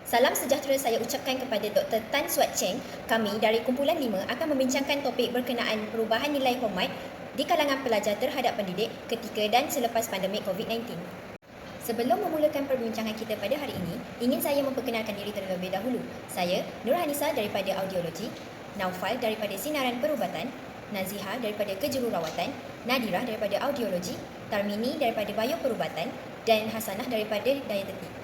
Salam sejahtera saya ucapkan kepada Dr. Tan Suat Cheng. Kami dari Kumpulan 5 akan membincangkan topik berkenaan perubahan nilai hormat di kalangan pelajar terhadap pendidik ketika dan selepas pandemik COVID-19. Sebelum memulakan perbincangan kita pada hari ini, ingin saya memperkenalkan diri terlebih dahulu. Saya Nur Hanisa daripada Audiologi, Naufal daripada Sinaran Perubatan, Naziha daripada Kejururawatan, Nadirah daripada Audiologi, Tarmini daripada Bioperubatan dan Hasanah daripada Dietetik.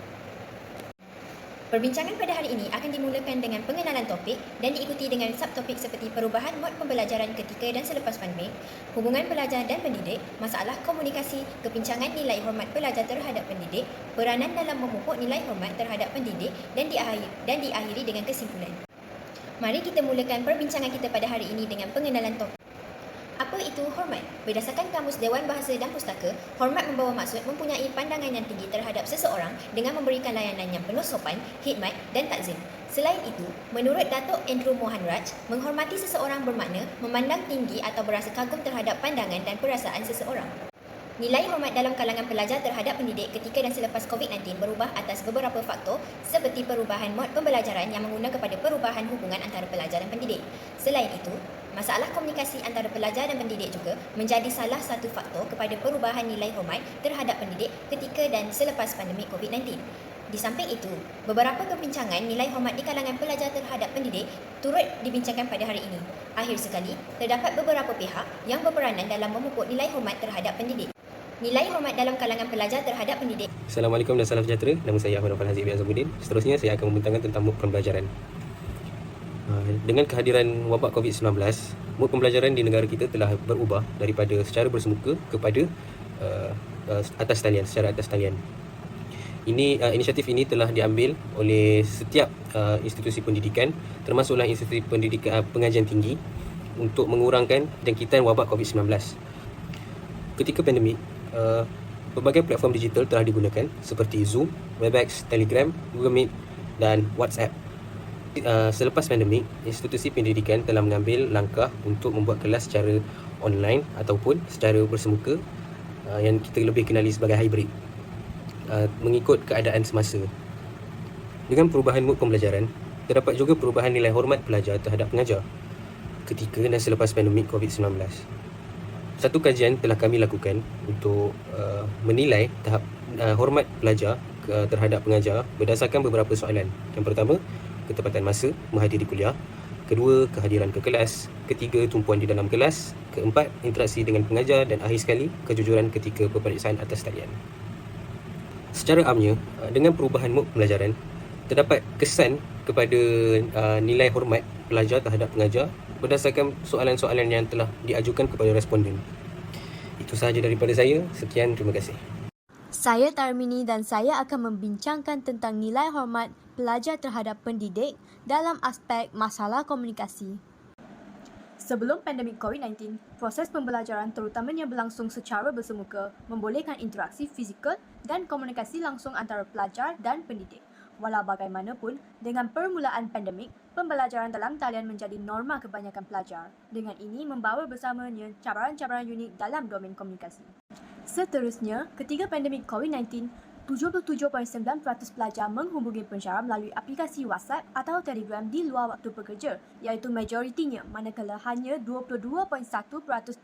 Perbincangan pada hari ini akan dimulakan dengan pengenalan topik dan diikuti dengan subtopik seperti perubahan mod pembelajaran ketika dan selepas pandemik, hubungan pelajar dan pendidik, masalah komunikasi, kepincangan nilai hormat pelajar terhadap pendidik, peranan dalam memupuk nilai hormat terhadap pendidik dan diakhiri dengan kesimpulan. Mari kita mulakan perbincangan kita pada hari ini dengan pengenalan topik. Apa itu hormat? Berdasarkan Kamus Dewan Bahasa dan Pustaka, hormat membawa maksud mempunyai pandangan yang tinggi terhadap seseorang dengan memberikan layanan yang penuh sopan, khidmat dan takzim. Selain itu, menurut Datuk Andrew Mohan Raj, menghormati seseorang bermakna memandang tinggi atau berasa kagum terhadap pandangan dan perasaan seseorang. Nilai hormat dalam kalangan pelajar terhadap pendidik ketika dan selepas COVID-19 berubah atas beberapa faktor seperti perubahan mod pembelajaran yang mengguna kepada perubahan hubungan antara pelajar dan pendidik. Selain itu, masalah komunikasi antara pelajar dan pendidik juga menjadi salah satu faktor kepada perubahan nilai hormat terhadap pendidik ketika dan selepas pandemik COVID-19. Di samping itu, beberapa kepincangan nilai hormat di kalangan pelajar terhadap pendidik turut dibincangkan pada hari ini. Akhir sekali, terdapat beberapa pihak yang berperanan dalam memupuk nilai hormat terhadap pendidik. Nilai hormat dalam kalangan pelajar terhadap pendidik. Assalamualaikum dan salam sejahtera. Nama saya Ahmad Nafal Haziq bin Azamuddin. Seterusnya saya akan membentangkan tentang mood pembelajaran. Dengan kehadiran wabak COVID-19, mood pembelajaran di negara kita telah berubah daripada secara bersemuka kepada secara atas talian. Inisiatif ini telah diambil oleh setiap institusi pendidikan, termasuklah institusi pendidikan pengajian tinggi, untuk mengurangkan jangkitan wabak COVID-19. Ketika pandemik, berbagai platform digital telah digunakan seperti Zoom, Webex, Telegram, Google Meet dan WhatsApp. Selepas pandemik, institusi pendidikan telah mengambil langkah untuk membuat kelas secara online ataupun secara bersemuka, yang kita lebih kenali sebagai hybrid, mengikut keadaan semasa. Dengan perubahan mood pembelajaran, terdapat juga perubahan nilai hormat pelajar terhadap pengajar ketika dan selepas pandemik COVID-19. Satu kajian telah kami lakukan untuk menilai tahap hormat pelajar terhadap pengajar berdasarkan beberapa soalan. Yang pertama, ketepatan masa menghadiri kuliah. Kedua, kehadiran ke kelas. Ketiga, tumpuan di dalam kelas. Keempat, interaksi dengan pengajar. Dan akhir sekali, kejujuran ketika peperiksaan atas talian. Secara amnya, dengan perubahan mood pembelajaran, terdapat kesan kepada nilai hormat pelajar terhadap pengajar berdasarkan soalan-soalan yang telah diajukan kepada responden. Itu sahaja daripada saya. Sekian, terima kasih. Saya Tarmini dan saya akan membincangkan tentang nilai hormat pelajar terhadap pendidik dalam aspek masalah komunikasi. Sebelum pandemik COVID-19, proses pembelajaran terutamanya berlangsung secara bersemuka, membolehkan interaksi fizikal dan komunikasi langsung antara pelajar dan pendidik. Walau bagaimanapun, dengan permulaan pandemik, pembelajaran dalam talian menjadi norma kebanyakan pelajar. Dengan ini membawa bersamanya cabaran-cabaran unik dalam domen komunikasi. Seterusnya, ketika pandemik COVID-19, 77.9% pelajar menghubungi pensyarah melalui aplikasi WhatsApp atau Telegram di luar waktu bekerja, iaitu majoritinya, manakala hanya 22.1%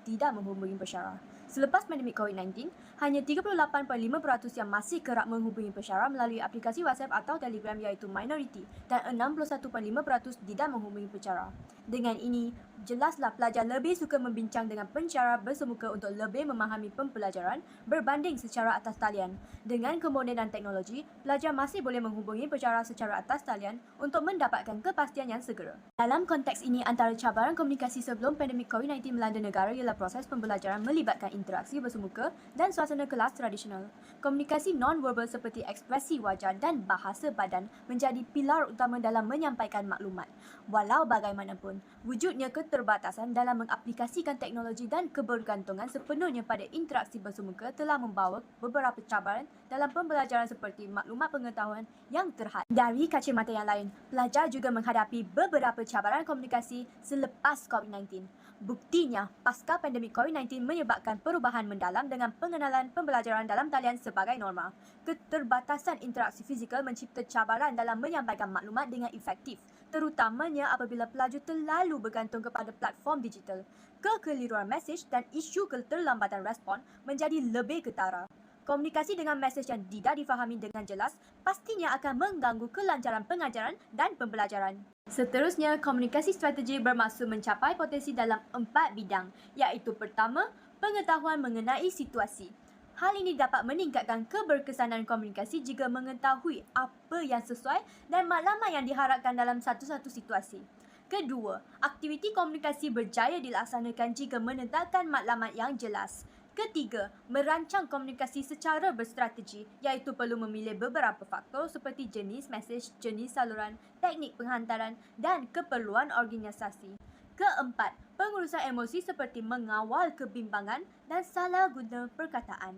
tidak menghubungi pensyarah. Selepas pandemik COVID-19, hanya 38.5% yang masih kerap menghubungi pensyarah melalui aplikasi WhatsApp atau Telegram, iaitu minoriti, dan 61.5% tidak menghubungi pensyarah. Dengan ini, jelaslah pelajar lebih suka membincang dengan pensyarah bersemuka untuk lebih memahami pembelajaran berbanding secara atas talian. Dengan kemodenan teknologi, pelajar masih boleh menghubungi pensyarah secara atas talian untuk mendapatkan kepastian yang segera. Dalam konteks ini, antara cabaran komunikasi sebelum pandemik COVID-19 melanda negara ialah proses pembelajaran melibatkan interaksi bersemuka dan suasana kelas tradisional. Komunikasi non-verbal seperti ekspresi wajah dan bahasa badan menjadi pilar utama dalam menyampaikan maklumat. Walau bagaimanapun, wujudnya keterbatasan dalam mengaplikasikan teknologi dan kebergantungan sepenuhnya pada interaksi bersemuka telah membawa beberapa cabaran dalam pembelajaran seperti maklumat pengetahuan yang terhad. Dari kacamata yang lain, pelajar juga menghadapi beberapa cabaran komunikasi selepas COVID-19. Buktinya, pasca pandemik COVID-19 menyebabkan perubahan mendalam dengan pengenalan pembelajaran dalam talian sebagai norma. Keterbatasan interaksi fizikal mencipta cabaran dalam menyampaikan maklumat dengan efektif, terutamanya apabila pelaju terlalu bergantung kepada platform digital. Kekeliruan mesej dan isu keterlambatan respon menjadi lebih ketara. Komunikasi dengan mesej yang tidak difahami dengan jelas pastinya akan mengganggu kelancaran pengajaran dan pembelajaran. Seterusnya, komunikasi strategi bermaksud mencapai potensi dalam 4 bidang, iaitu pertama, pengetahuan mengenai situasi. Hal ini dapat meningkatkan keberkesanan komunikasi jika mengetahui apa yang sesuai dan maklumat yang diharapkan dalam satu-satu situasi. Kedua, aktiviti komunikasi berjaya dilaksanakan jika menentangkan maklumat yang jelas. Ketiga, merancang komunikasi secara berstrategi, iaitu perlu memilih beberapa faktor seperti jenis mesej, jenis saluran, teknik penghantaran dan keperluan organisasi. Keempat, pengurusan emosi seperti mengawal kebimbangan dan salah guna perkataan.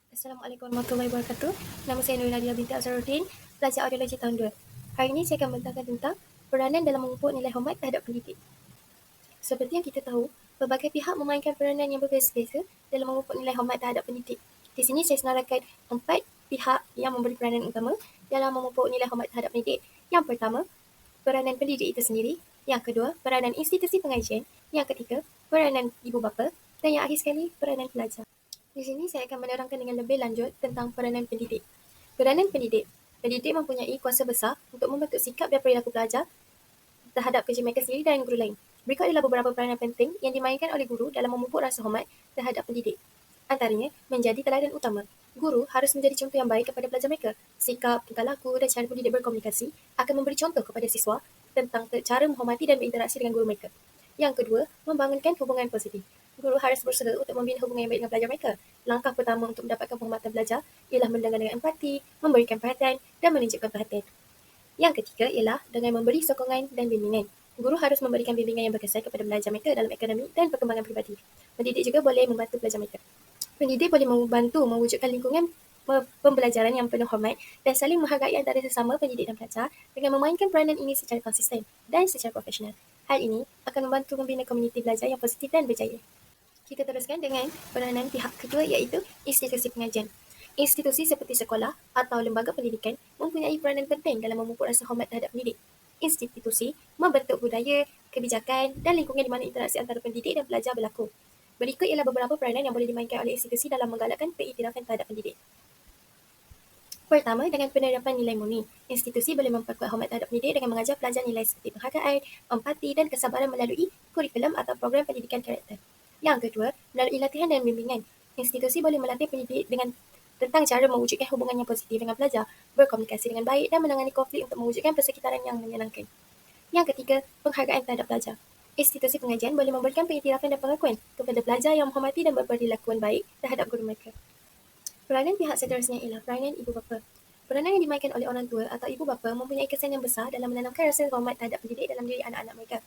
Assalamualaikum warahmatullahi wabarakatuh. Nama saya Nur Nadia binti Azharuddin, pelajar audiologi tahun 2. Hari ini saya akan membentangkan tentang peranan dalam memupuk nilai hormat terhadap pendidik. Seperti yang kita tahu, pelbagai pihak memainkan peranan yang berbeza-beza dalam memupuk nilai hormat terhadap pendidik. Di sini saya senaraikan 4 pihak yang memberi peranan utama dalam memupuk nilai hormat terhadap pendidik. Yang pertama, peranan pendidik itu sendiri. Yang kedua, peranan institusi pengajian. Yang ketiga, peranan ibu bapa. Dan yang akhir sekali, peranan pelajar. Di sini saya akan menerangkan dengan lebih lanjut tentang peranan pendidik. Peranan pendidik. Pendidik mempunyai kuasa besar untuk membentuk sikap dan perilaku pelajar terhadap kerja mereka sendiri dan guru lain. Berikut adalah beberapa peranan penting yang dimainkan oleh guru dalam memupuk rasa hormat terhadap pendidik. Antaranya, menjadi teladan utama. Guru harus menjadi contoh yang baik kepada pelajar mereka. Sikap, tingkah laku dan cara pendidik berkomunikasi akan memberi contoh kepada siswa tentang cara menghormati dan berinteraksi dengan guru mereka. Yang kedua, membangunkan hubungan positif. Guru harus berusaha untuk membina hubungan yang baik dengan pelajar mereka. Langkah pertama untuk mendapatkan penghormatan pelajar ialah mendengar dengan empati, memberikan perhatian dan menunjukkan perhatian. Yang ketiga ialah dengan memberi sokongan dan bimbingan. Guru harus memberikan bimbingan yang berkesan kepada pelajar mereka dalam akademik dan perkembangan pribadi. Pendidik juga boleh membantu pelajar mereka. Pendidik boleh membantu mewujudkan lingkungan pembelajaran yang penuh hormat dan saling menghargai antara sesama pendidik dan pelajar dengan memainkan peranan ini secara konsisten dan secara profesional. Hal ini akan membantu membina komuniti belajar yang positif dan berjaya. Kita teruskan dengan peranan pihak kedua iaitu institusi pengajian. Institusi seperti sekolah atau lembaga pendidikan mempunyai peranan penting dalam memupuk rasa hormat terhadap pendidik. Institusi membentuk budaya, kebijakan dan lingkungan di mana interaksi antara pendidik dan pelajar berlaku. Berikut ialah beberapa peranan yang boleh dimainkan oleh institusi dalam menggalakkan pengiktirafan terhadap pendidik. Pertama, dengan penerapan nilai murni. Institusi boleh memperkuat hormat terhadap pendidik dengan mengajar pelajar nilai seperti penghargaan, empati dan kesabaran melalui kurikulum atau program pendidikan karakter. Yang kedua, melalui latihan dan bimbingan. Institusi boleh melatih pendidik tentang cara mewujudkan hubungan yang positif dengan pelajar, berkomunikasi dengan baik dan menangani konflik untuk mewujudkan persekitaran yang menyenangkan. Yang ketiga, penghargaan terhadap pelajar. Institusi pengajian boleh memberikan pengiktirafan dan pengakuan kepada pelajar yang menghormati dan berperilakuan baik terhadap guru mereka. Peranan pihak seterusnya ialah peranan ibu bapa. Peranan yang dimainkan oleh orang tua atau ibu bapa mempunyai kesan yang besar dalam menanamkan rasa hormat terhadap pendidik dalam diri anak-anak mereka.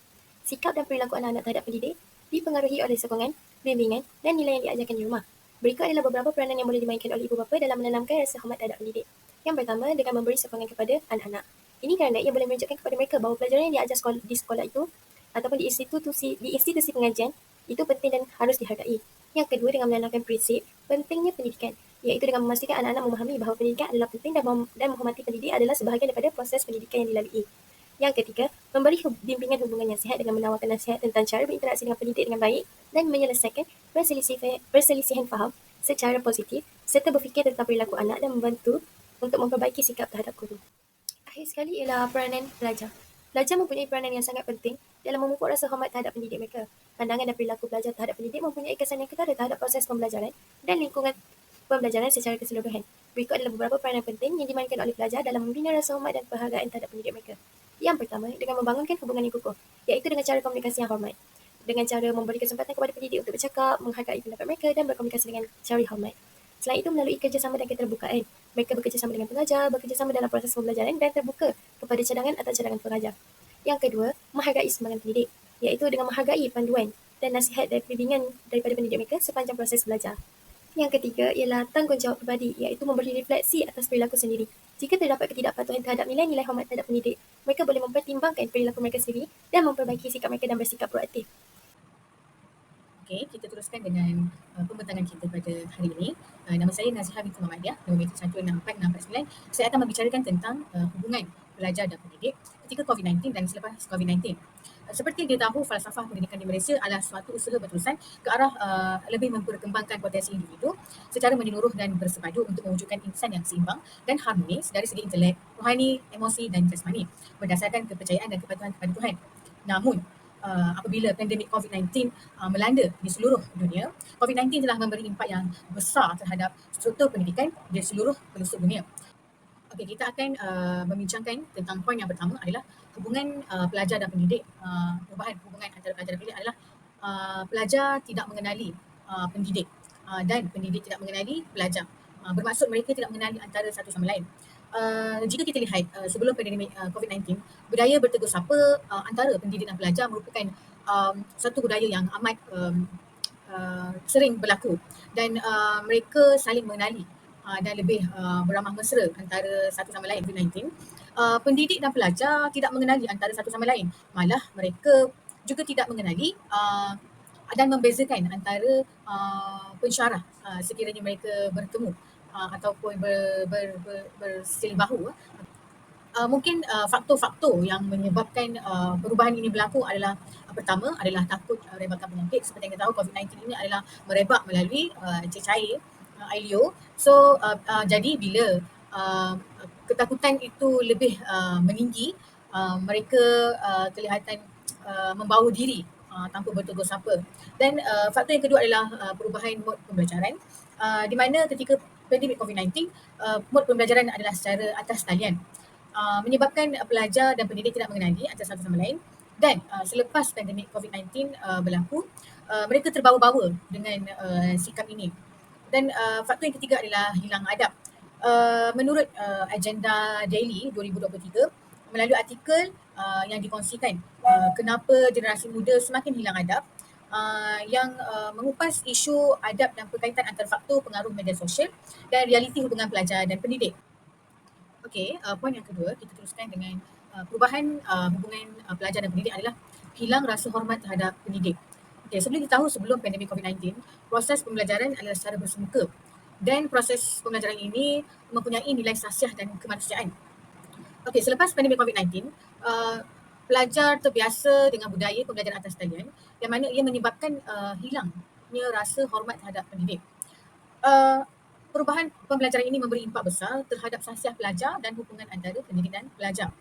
Sikap dan perilaku anak-anak terhadap pendidik dipengaruhi oleh sokongan, bimbingan dan nilai yang diajarkan di rumah. Berikut adalah beberapa peranan yang boleh dimainkan oleh ibu bapa dalam menanamkan rasa hormat terhadap pendidik. Yang pertama, dengan memberi sokongan kepada anak-anak. Ini kerana ia boleh menunjukkan kepada mereka bahawa pelajaran yang diajar di sekolah itu ataupun di institusi pengajian itu penting dan harus dihargai. Yang kedua, dengan menanamkan prinsip pentingnya pendidikan, iaitu dengan memastikan anak-anak memahami bahawa pendidikan adalah penting dan menghormati pendidik adalah sebahagian daripada proses pendidikan yang dilalui. Yang ketiga, memberi bimbingan hubungan yang sihat dengan menawarkan nasihat tentang cara berinteraksi dengan pendidik dengan baik dan menyelesaikan perselisihan faham secara positif serta berfikir tentang perilaku anak dan membantu untuk memperbaiki sikap terhadap guru. Akhir sekali ialah peranan pelajar. Pelajar mempunyai peranan yang sangat penting dalam memupuk rasa hormat terhadap pendidik mereka. Pandangan dan perilaku pelajar terhadap pendidik mempunyai kesan yang ketara terhadap proses pembelajaran dan lingkungan pembelajaran secara keseluruhan. Berikut adalah beberapa peranan penting yang dimainkan oleh pelajar dalam membina rasa hormat dan penghargaan terhadap pendidik mereka. Yang pertama, dengan membangunkan hubungan yang kukuh, iaitu dengan cara komunikasi yang hormat. Dengan cara memberi kesempatan kepada pendidik untuk bercakap, menghargai pendapat mereka dan berkomunikasi dengan cara hormat. Selain itu, melalui kerjasama dan keterbukaan, mereka bekerjasama dengan pengajar, bekerjasama dalam proses pembelajaran dan terbuka kepada cadangan atau cadangan pengajar. Yang kedua, menghargai sumbangan pendidik, iaitu dengan menghargai panduan dan nasihat dan bimbingan daripada pendidik mereka sepanjang proses belajar. Yang ketiga ialah tanggungjawab pribadi, iaitu memberi refleksi atas perilaku sendiri. Jika terdapat ketidakpatuhan terhadap nilai-nilai hormat terhadap pendidik, mereka boleh mempertimbangkan perilaku mereka sendiri dan memperbaiki sikap mereka dan bersikap proaktif. Okey, kita teruskan dengan pembentangan kita pada hari ini. Nama saya Naziha binti Muhammadiyah, nombor meter 16469. Saya akan membicarakan tentang hubungan pelajar dan pendidik ketika COVID-19 dan selepas COVID-19. Seperti yang kita tahu, falsafah pendidikan di Malaysia adalah suatu usaha berterusan ke arah lebih memperkembangkan potensi individu secara menyeluruh dan bersepadu untuk mewujudkan insan yang seimbang dan harmonis dari segi intelek, rohani, emosi dan jasmani berdasarkan kepercayaan dan kepatuhan kepada Tuhan. Namun, apabila pandemik COVID-19 melanda di seluruh dunia, COVID-19 telah memberi impak yang besar terhadap struktur pendidikan di seluruh pelosok dunia. Okey, kita akan membincangkan tentang poin yang pertama adalah hubungan pelajar dan pendidik. Perubahan hubungan antara pelajar dan pendidik adalah pelajar tidak mengenali pendidik dan pendidik tidak mengenali pelajar. Bermaksud mereka tidak mengenali antara satu sama lain. Jika kita lihat sebelum pandemik COVID-19, budaya bertegur sapa antara pendidik dan pelajar merupakan satu budaya yang amat sering berlaku dan mereka saling mengenali dan lebih beramah mesra antara satu sama lain. COVID-19, pendidik dan pelajar tidak mengenali antara satu sama lain. Malah mereka juga tidak mengenali dan membezakan antara pensyarah sekiranya mereka bertemu ataupun bersilih bahu. Mungkin faktor-faktor yang menyebabkan perubahan ini berlaku adalah pertama adalah takut rebakan penyakit. Seperti yang kita tahu, COVID-19 ini adalah merebak melalui cecair air liur. So jadi bila ketakutan itu lebih meninggi, mereka kelihatan membawa diri tanpa bertegur sapa. Dan faktor yang kedua adalah perubahan mod pembelajaran, di mana ketika pandemik COVID-19, mod pembelajaran adalah secara atas talian, menyebabkan pelajar dan pendidik tidak mengenali antara satu sama lain. Dan selepas pandemik COVID-19 berlaku, mereka terbawa-bawa dengan sikap ini. Dan faktor yang ketiga adalah hilang adab. Menurut agenda Daily 2023, melalui artikel yang dikongsikan, kenapa generasi muda semakin hilang adab, yang mengupas isu adab dan berkaitan antara faktor pengaruh media sosial dan realiti hubungan pelajar dan pendidik. Okey, poin yang kedua, kita teruskan dengan perubahan hubungan pelajar dan pendidik adalah hilang rasa hormat terhadap pendidik. Okey, sebelum kita tahu, sebelum pandemik COVID-19, proses pembelajaran adalah secara bersemuka dan proses pembelajaran ini mempunyai nilai sasiah dan kemanusiaan. Okey, selepas pandemik COVID-19, pelajar terbiasa dengan budaya pembelajaran atas talian yang mana ia menyebabkan hilangnya rasa hormat terhadap pendidik. Perubahan pembelajaran ini memberi impak besar terhadap sasiah pelajar dan hubungan antara pendidik dan pelajar.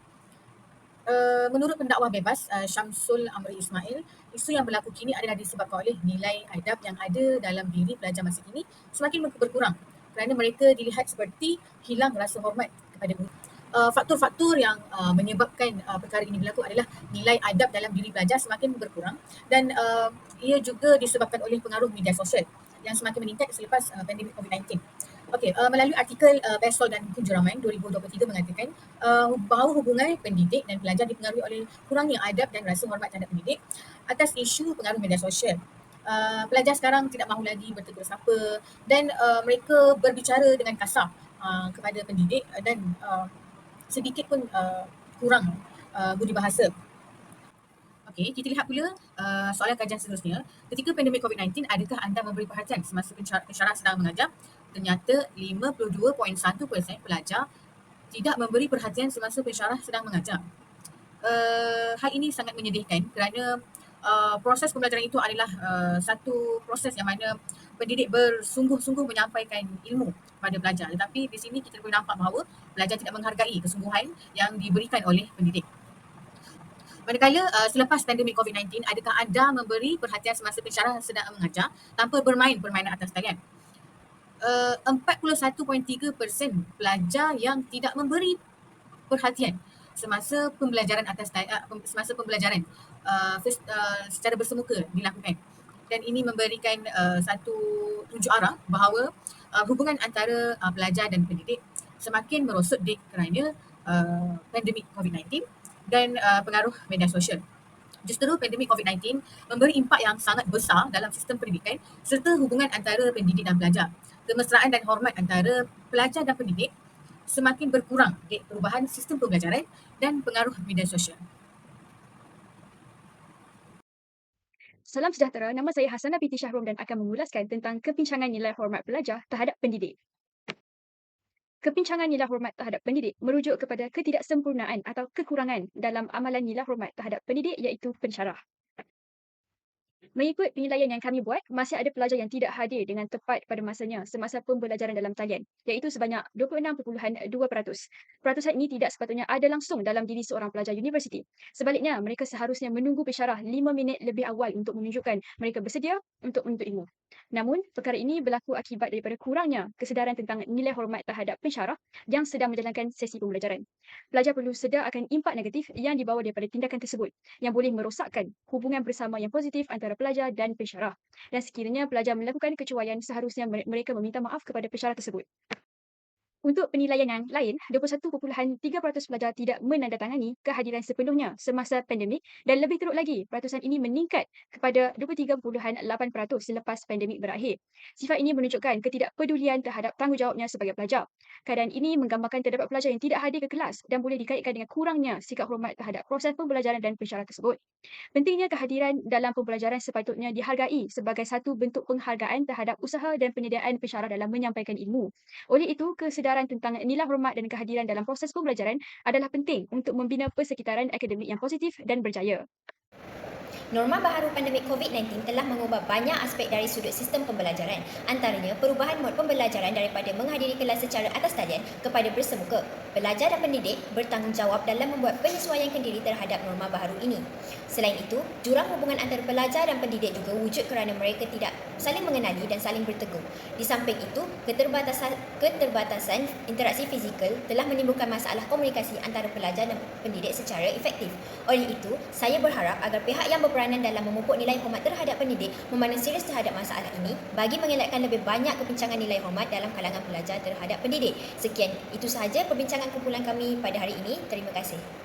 Menurut pendakwah bebas Syamsul Amri Ismail, isu yang berlaku kini adalah disebabkan oleh nilai adab yang ada dalam diri pelajar masa kini semakin berkurang kerana mereka dilihat seperti hilang rasa hormat kepada guru. Faktor-faktor yang menyebabkan perkara ini berlaku adalah nilai adab dalam diri pelajar semakin berkurang dan ia juga disebabkan oleh pengaruh media sosial yang semakin meningkat selepas pandemik COVID-19. Okey, melalui artikel Bestol dan Kunjuraman 2023 mengatakan bahawa hubungan pendidik dan pelajar dipengaruhi oleh kurangnya adab dan rasa hormat terhadap pendidik atas isu pengaruh media sosial. Pelajar sekarang tidak mahu lagi bertegur sapa dan mereka berbicara dengan kasar kepada pendidik dan sedikit pun kurang budi bahasa. Okey, kita lihat pula soalan kajian seterusnya. Ketika pandemik COVID-19, adakah anda memberi perhatian semasa pensyarah sedang mengajar? Ternyata 52.1% pelajar tidak memberi perhatian semasa pensyarah sedang mengajar. Hal ini sangat menyedihkan kerana proses pembelajaran itu adalah satu proses yang mana pendidik bersungguh-sungguh menyampaikan ilmu pada pelajar. Tetapi di sini kita boleh nampak bahawa pelajar tidak menghargai kesungguhan yang diberikan oleh pendidik. Manakala selepas pandemik COVID-19, adakah anda memberi perhatian semasa pensyarah sedang mengajar tanpa bermain permainan atas talian? 41.3% pelajar yang tidak memberi perhatian semasa pembelajaran secara bersemuka dilakukan. Dan ini memberikan satu tunjuk arah bahawa hubungan antara pelajar dan pendidik semakin merosot kerana pandemik COVID-19 dan pengaruh media sosial. Justru pandemik COVID-19 memberi impak yang sangat besar dalam sistem pendidikan serta hubungan antara pendidik dan pelajar. Kemesraan dan hormat antara pelajar dan pendidik semakin berkurang di perubahan sistem pembelajaran dan pengaruh media sosial. Salam sejahtera, nama saya Hasanah binti Syahrom dan akan mengulaskan tentang kepincangan nilai hormat pelajar terhadap pendidik. Kepincangan nilai hormat terhadap pendidik merujuk kepada ketidaksempurnaan atau kekurangan dalam amalan nilai hormat terhadap pendidik iaitu pensyarah. Mengikut penilaian yang kami buat, masih ada pelajar yang tidak hadir dengan tepat pada masanya semasa pembelajaran dalam talian, iaitu sebanyak 26.2%. Peratusan ini tidak sepatutnya ada langsung dalam diri seorang pelajar universiti. Sebaliknya, mereka seharusnya menunggu pensyarah 5 minit lebih awal untuk menunjukkan mereka bersedia untuk menuntut ilmu. Namun, perkara ini berlaku akibat daripada kurangnya kesedaran tentang nilai hormat terhadap pensyarah yang sedang menjalankan sesi pembelajaran. Pelajar perlu sedar akan impak negatif yang dibawa daripada tindakan tersebut yang boleh merosakkan hubungan bersama yang positif antara pelajar dan pensyarah. Dan sekiranya pelajar melakukan kecuaian, seharusnya mereka meminta maaf kepada pensyarah tersebut. Untuk penilaian yang lain, 21.3% pelajar tidak menandatangani kehadiran sepenuhnya semasa pandemik dan lebih teruk lagi, peratusan ini meningkat kepada 23.8% selepas pandemik berakhir. Sifat ini menunjukkan ketidakpedulian terhadap tanggungjawabnya sebagai pelajar. Keadaan ini menggambarkan terdapat pelajar yang tidak hadir ke kelas dan boleh dikaitkan dengan kurangnya sikap hormat terhadap proses pembelajaran dan pensyarah tersebut. Pentingnya kehadiran dalam pembelajaran sepatutnya dihargai sebagai satu bentuk penghargaan terhadap usaha dan penyediaan pensyarah dalam menyampaikan ilmu. Oleh itu, kesedaran tentang nilai hormat dan kehadiran dalam proses pembelajaran adalah penting untuk membina persekitaran akademik yang positif dan berjaya. Norma baharu pandemik COVID-19 telah mengubah banyak aspek dari sudut sistem pembelajaran, antaranya perubahan mod pembelajaran daripada menghadiri kelas secara atas talian kepada bersemuka. Pelajar dan pendidik bertanggungjawab dalam membuat penyesuaian kendiri terhadap norma baharu ini. Selain itu, jurang hubungan antara pelajar dan pendidik juga wujud kerana mereka tidak saling mengenali dan saling bertegur. Di samping itu, keterbatasan interaksi fizikal telah menimbulkan masalah komunikasi antara pelajar dan pendidik secara efektif. Oleh itu, saya berharap agar pihak yang berperanan dalam memupuk nilai hormat terhadap pendidik memandang serius terhadap masalah ini bagi mengelakkan lebih banyak kepincangan nilai hormat dalam kalangan pelajar terhadap pendidik. Sekian, itu sahaja perbincangan kumpulan kami pada hari ini. Terima kasih.